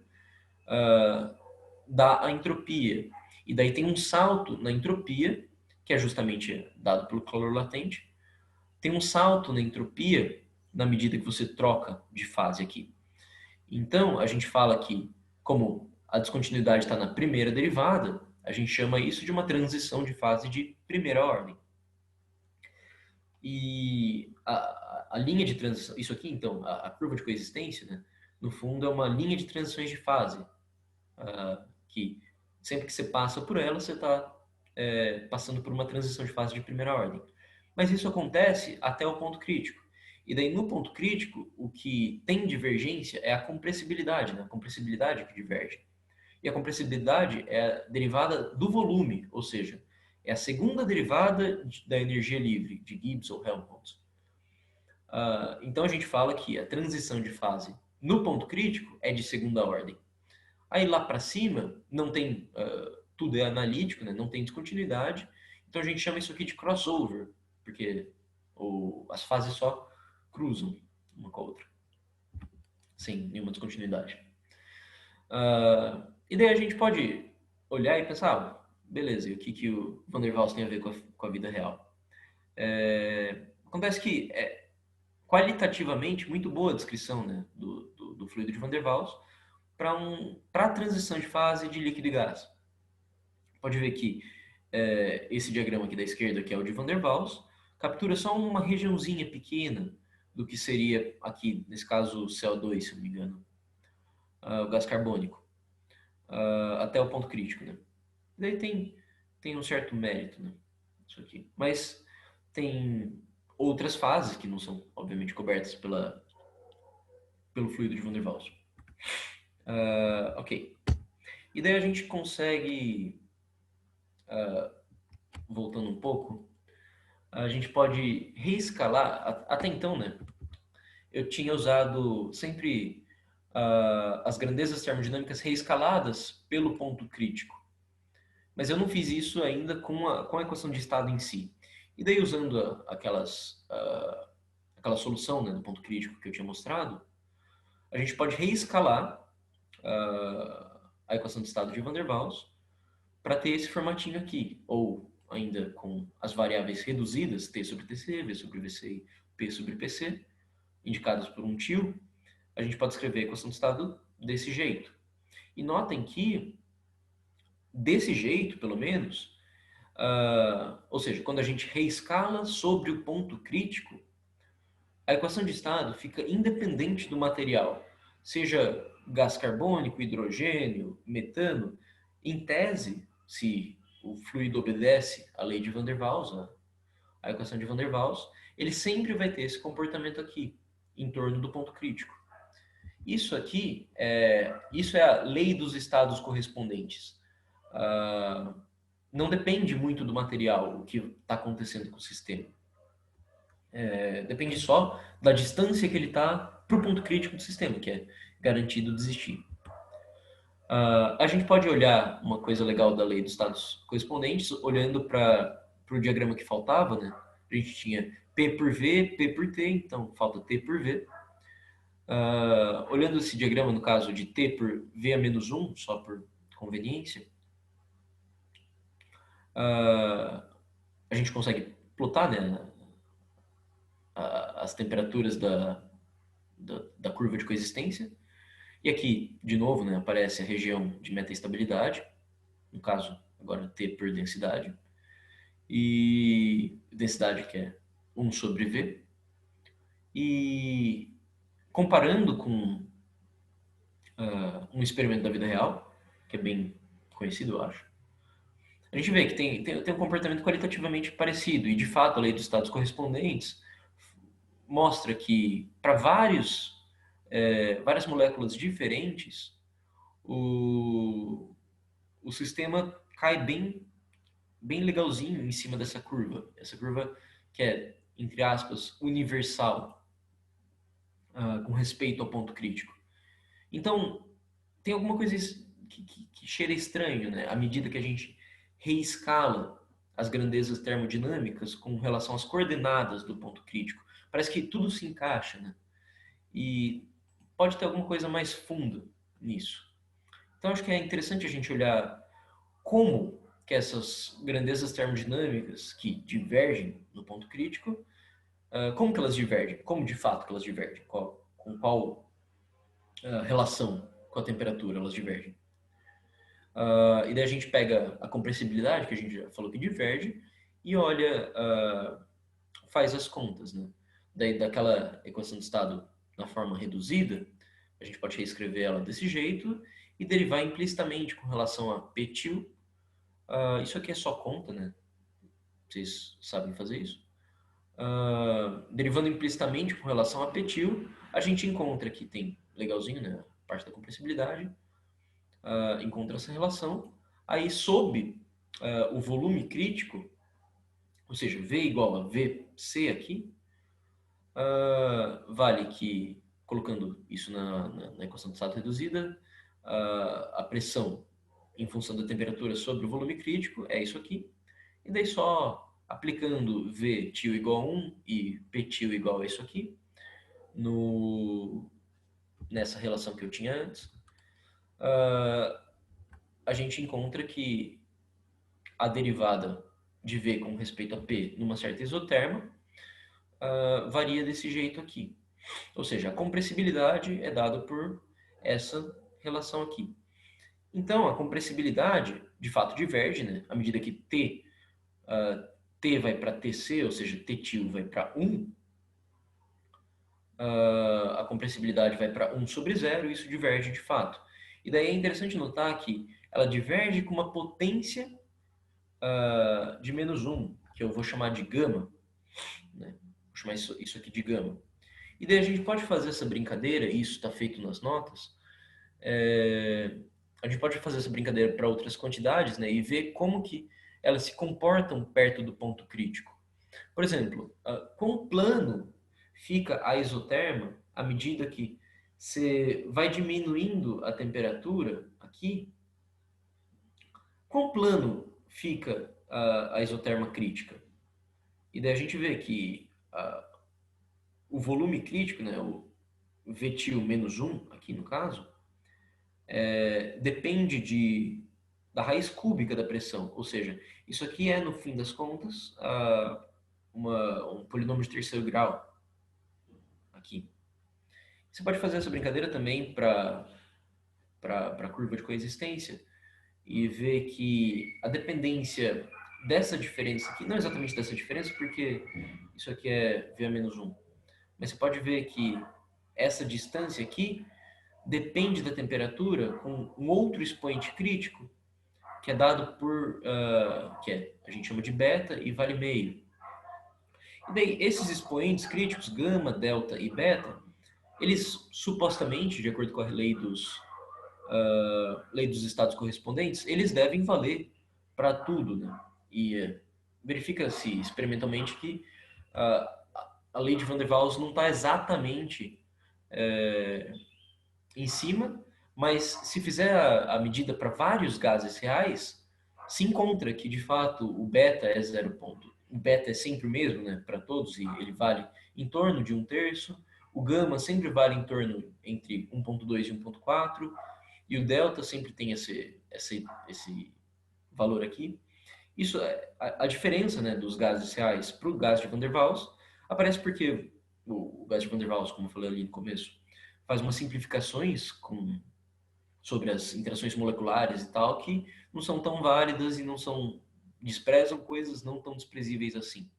dá a entropia. E daí tem um salto na entropia, que é justamente dado pelo calor latente. Tem um salto na entropia na medida que você troca de fase aqui. Então, a gente fala que, como a descontinuidade está na primeira derivada, a gente chama isso de uma transição de fase de primeira ordem. E a linha de transição, isso aqui então, a curva de coexistência, né, no fundo é uma linha de transições de fase, que sempre que você passa por ela, você está passando por uma transição de fase de primeira ordem. Mas isso acontece até o ponto crítico. E daí, no ponto crítico, o que tem divergência é a compressibilidade, né? A compressibilidade que diverge. E a compressibilidade é a derivada do volume, ou seja, é a segunda derivada da energia livre, de Gibbs ou Helmholtz. Então, a gente fala que a transição de fase no ponto crítico é de segunda ordem. Aí, lá para cima, não tem... tudo é analítico, né? Não tem descontinuidade. Então, a gente chama isso aqui de crossover, porque as fases só cruzam uma com a outra, sem nenhuma descontinuidade. E daí a gente pode olhar e pensar, beleza, e o que o Van der Waals tem a ver com a vida real? Acontece que é qualitativamente muito boa a descrição, né, do fluido de Van der Waals para a transição de fase de líquido e gás. Pode ver que esse diagrama aqui da esquerda, que é o de Van der Waals, captura só uma regiãozinha pequena do que seria aqui, nesse caso, o CO2, se não me engano, o gás carbônico, até o ponto crítico, né? Daí tem um certo mérito, né? Isso aqui. Mas tem outras fases que não são, obviamente, cobertas pelo fluido de Van der Waals. Ok. E daí a gente consegue, voltando um pouco, a gente pode reescalar, até então, né? Eu tinha usado sempre as grandezas termodinâmicas reescaladas pelo ponto crítico. Mas eu não fiz isso ainda com a equação de estado em si. E daí, usando aquela solução, né, do ponto crítico que eu tinha mostrado, a gente pode reescalar a equação de estado de Van der Waals para ter esse formatinho aqui, ou ainda com as variáveis reduzidas, T sobre TC, V sobre VC e P sobre PC, indicadas por um tio, a gente pode escrever a equação de estado desse jeito. E notem que, desse jeito, pelo menos, ou seja, quando a gente reescala sobre o ponto crítico, a equação de estado fica independente do material, seja gás carbônico, hidrogênio, metano. Em tese, se o fluido obedece à lei de Van der Waals, a equação de Van der Waals, ele sempre vai ter esse comportamento aqui, em torno do ponto crítico. Isso aqui isso é a lei dos estados correspondentes. Não depende muito do material, o que está acontecendo com o sistema. Depende só da distância que ele está para o ponto crítico do sistema, que é garantido existir. A gente pode olhar uma coisa legal da lei dos estados correspondentes, olhando para o diagrama que faltava, né? A gente tinha P por V, P por T, então falta T por V. Olhando esse diagrama, no caso de T por V a menos 1, só por conveniência, a gente consegue plotar, né, as temperaturas da curva de coexistência. E aqui, de novo, né, aparece a região de metaestabilidade, no caso, agora T por densidade, e densidade que é 1 sobre V. E comparando com um experimento da vida real, que é bem conhecido, eu acho, a gente vê que tem um comportamento qualitativamente parecido. E, de fato, a lei dos estados correspondentes mostra que, para várias moléculas diferentes, o sistema cai bem legalzinho em cima dessa curva. Essa curva que é, entre aspas, universal, com respeito ao ponto crítico. Então, tem alguma coisa que cheira estranho, né? À medida que a gente reescala as grandezas termodinâmicas com relação às coordenadas do ponto crítico. Parece que tudo se encaixa, né? E pode ter alguma coisa mais funda nisso. Então, acho que é interessante a gente olhar como que essas grandezas termodinâmicas que divergem no ponto crítico, como que elas divergem? Como de fato que elas divergem? Com qual relação com a temperatura elas divergem? E daí a gente pega a compressibilidade, que a gente já falou que diverge, e olha, faz as contas, né? Daí daquela equação de estado na forma reduzida, a gente pode reescrever ela desse jeito e derivar implicitamente com relação a P-til. Isso aqui é só conta, né? Vocês sabem fazer isso. Derivando implicitamente com relação a P-til, a gente encontra que tem, legalzinho, né? A parte da compressibilidade, encontra essa relação. Aí, sob o volume crítico, ou seja, V igual a VC aqui, vale que, colocando isso na equação de estado reduzida, a pressão em função da temperatura sobre o volume crítico é isso aqui. E daí só aplicando V-til igual a 1 e P-til igual a isso aqui, nessa relação que eu tinha antes, a gente encontra que a derivada de V com respeito a P numa certa isoterma varia desse jeito aqui. Ou seja, a compressibilidade é dada por essa relação aqui. Então, a compressibilidade, de fato, diverge, né? À medida que T vai para TC, ou seja, T-til vai para 1, a compressibilidade vai para 1 sobre 0, e isso diverge de fato. E daí é interessante notar que ela diverge com uma potência de menos 1, que eu vou chamar de gama, né? Vou chamar isso aqui de gama. E daí a gente pode fazer essa brincadeira, e isso está feito nas notas, a gente pode fazer essa brincadeira para outras quantidades, né, e ver como que elas se comportam perto do ponto crítico. Por exemplo, quão plano fica a isoterma à medida que você vai diminuindo a temperatura aqui, quão plano fica a isoterma crítica? E daí a gente vê que o volume crítico, né, o Vtil menos 1, aqui no caso, depende da raiz cúbica da pressão. Ou seja, isso aqui é, no fim das contas, um polinômio de terceiro grau. Aqui. Você pode fazer essa brincadeira também para a curva de coexistência e ver que a dependência dessa diferença aqui, não exatamente dessa diferença, porque isso aqui é V a menos 1, mas você pode ver que essa distância aqui depende da temperatura com um outro expoente crítico que é dado por, a gente chama de beta e vale meio. E daí, esses expoentes críticos, gama, delta e beta, eles supostamente, de acordo com a lei dos estados correspondentes, eles devem valer para tudo, né? E verifica-se experimentalmente que a lei de Van der Waals não está exatamente em cima, mas se fizer a medida para vários gases reais, se encontra que de fato o beta é 0. O beta é sempre o mesmo, né, para todos, e ele vale em torno de 1/3. O gama sempre vale em torno entre 1,2 e 1,4, e o delta sempre tem esse valor aqui. Isso a diferença, né, dos gases reais para o gás de Van der Waals aparece porque o gás de Van der Waals, como eu falei ali no começo, faz umas simplificações sobre as interações moleculares e tal, que não são tão válidas e desprezam coisas não tão desprezíveis assim.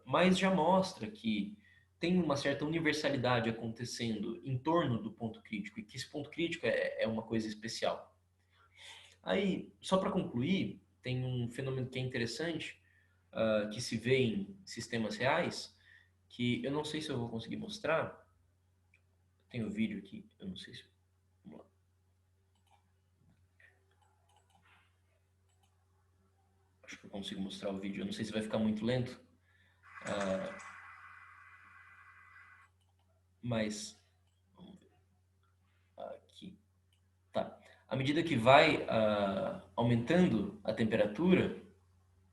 Mas já mostra que tem uma certa universalidade acontecendo em torno do ponto crítico e que esse ponto crítico é uma coisa especial. Aí, só para concluir, tem um fenômeno que é interessante, que se vê em sistemas reais, que eu não sei se eu vou conseguir mostrar. Tem um vídeo aqui, eu não sei se... Vamos lá. Acho que eu consigo mostrar o vídeo. Eu não sei se vai ficar muito lento. Mas... Vamos ver. Aqui. Tá. À medida que vai aumentando a temperatura,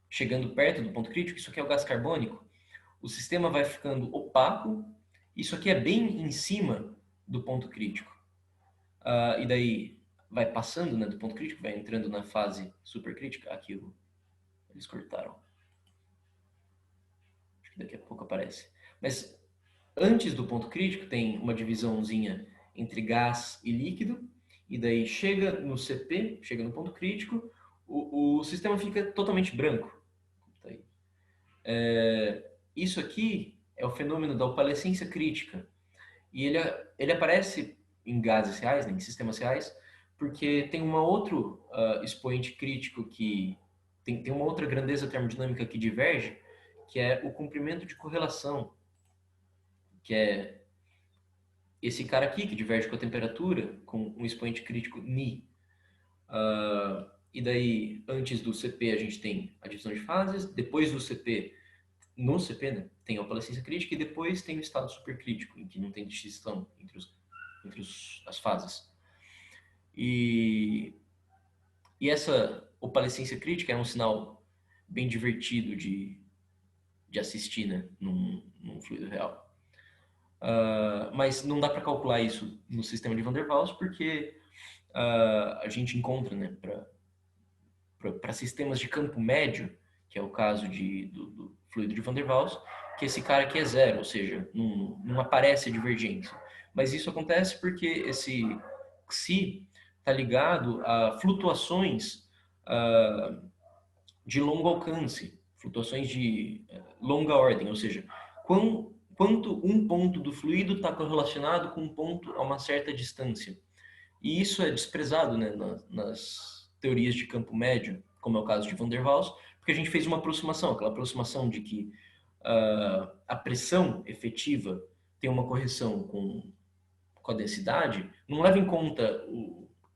chegando perto do ponto crítico, isso aqui é o gás carbônico, o sistema vai ficando opaco. Isso aqui é bem em cima do ponto crítico. E daí vai passando, né, do ponto crítico, vai entrando na fase supercrítica. Aqui eles cortaram. Acho que daqui a pouco aparece. Mas antes do ponto crítico tem uma divisãozinha entre gás e líquido. E daí chega no CP, chega no ponto crítico, o sistema fica totalmente branco. Tá aí. Isso aqui é o fenômeno da opalescência crítica. E ele aparece em gases reais, né, em sistemas reais, porque tem um outro expoente crítico que tem uma outra grandeza termodinâmica que diverge, que é o comprimento de correlação, que é esse cara aqui, que diverge com a temperatura, com um expoente crítico Ni. E daí, antes do CP, a gente tem a divisão de fases, depois do CP, no CP, né, tem a opalescência crítica, e depois tem o estado supercrítico, em que não tem distinção entre as fases. E essa opalescência crítica é um sinal bem divertido de assistir, né, num fluido real. Mas não dá para calcular isso no sistema de Van der Waals, porque a gente encontra, né, para sistemas de campo médio, que é o caso do fluido de Van der Waals, que esse cara aqui é 0, ou seja, não aparece a divergência. Mas isso acontece porque esse Xi está ligado a flutuações de longo alcance, flutuações de longa ordem, ou seja, quanto um ponto do fluido está correlacionado com um ponto a uma certa distância. E isso é desprezado, né, nas teorias de campo médio, como é o caso de Van der Waals, porque a gente fez uma aproximação, aquela aproximação de que a pressão efetiva tem uma correção com a densidade, não leva em conta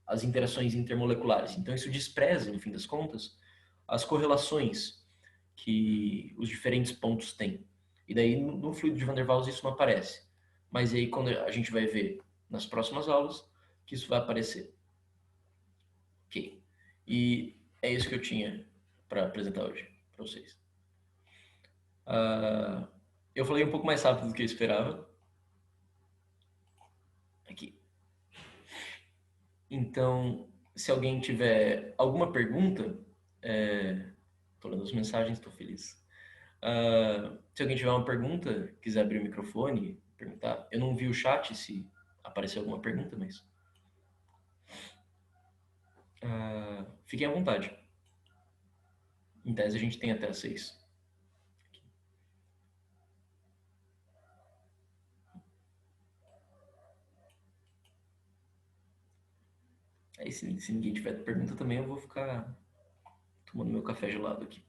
as interações intermoleculares. Então isso despreza, no fim das contas, as correlações que os diferentes pontos têm. E daí no fluido de Van der Waals isso não aparece. Mas aí quando a gente vai ver nas próximas aulas que isso vai aparecer. Ok. E é isso que eu tinha para apresentar hoje para vocês. Eu falei um pouco mais rápido do que eu esperava. Aqui. Então, se alguém tiver alguma pergunta, tô lendo as mensagens, estou feliz. Se alguém tiver uma pergunta, quiser abrir o microfone, perguntar. Eu não vi o chat se apareceu alguma pergunta, mas fiquem à vontade. Em tese, a gente tem até às 6. Aí, se ninguém tiver pergunta também, eu vou ficar tomando meu café gelado aqui.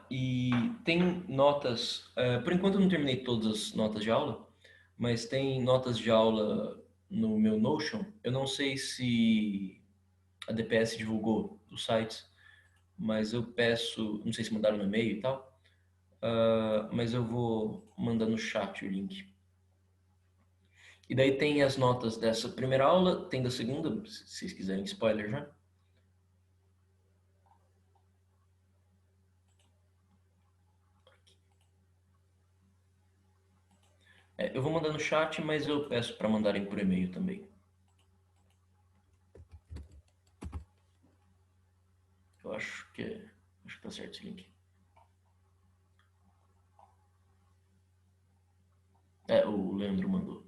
E tem notas. Por enquanto eu não terminei todas as notas de aula, mas tem notas de aula no meu Notion. Eu não sei se a DPS divulgou os sites, mas eu peço. Não sei se mandaram no e-mail e tal, mas eu vou mandar no chat o link. E daí tem as notas dessa primeira aula, tem da segunda, se vocês quiserem spoiler já. Eu vou mandar no chat, mas eu peço para mandarem por e-mail também. Eu acho que tá certo esse link. O Leandro mandou.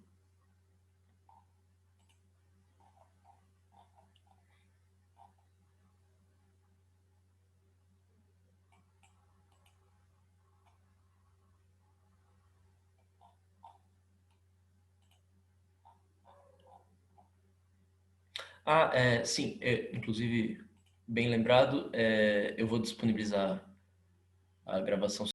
Sim, inclusive, bem lembrado, eu vou disponibilizar a gravação